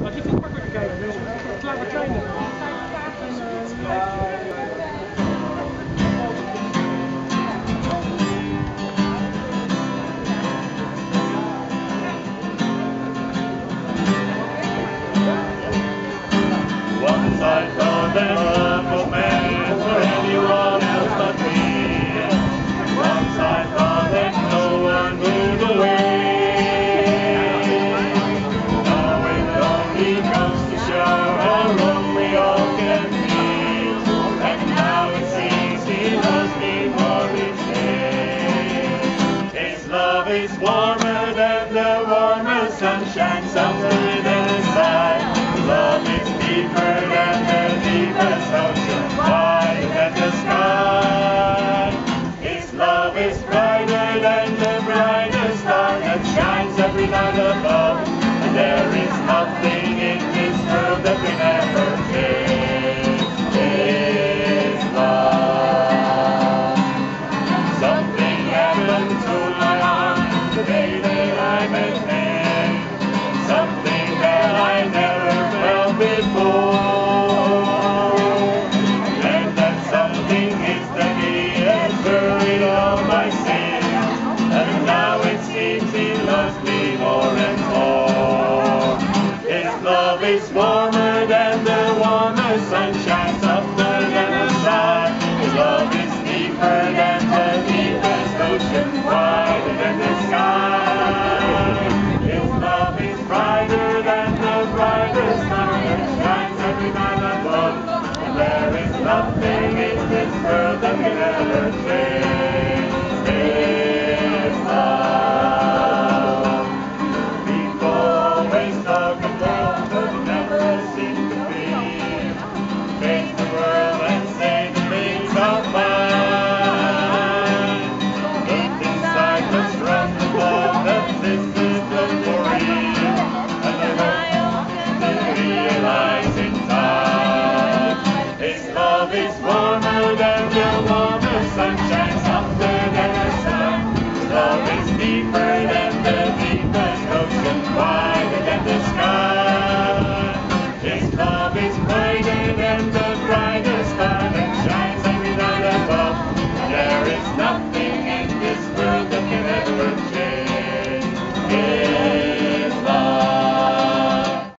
Maar dit is makkelijker kijken, dus het laat wat kleiner. Once I thought that love was meant for anyone else but me. Once I thought that no one moved away. Now it only goes to show how wrong we all can be. And now it seems he loves me more each day. His love is warmer than the warmest sunshine, softer than the sun. Love is deeper than the deepest ocean, wider than the sky. His love is brighter than the brightest star that shines every night above. And there is nothing in this world that can ever change His love. Something happened to my heart the day that I met him. Something that I never felt before. And that something is that He has buried all my sins. And now it seems He loves me more and more. His love is warmer than the warmest sunshine, softer than the sun. His love is deeper than the deepest ocean, wider than the sky. His love is brighter than the brightest star that shines every night above. And there is nothing in this world that can ever change His love. People always talk about but never seem to be. Face the world and say the things are fine. Look inside, let's run the blood that this is the real. And I hope to realize in time His love is warmer than the warmest sunshine.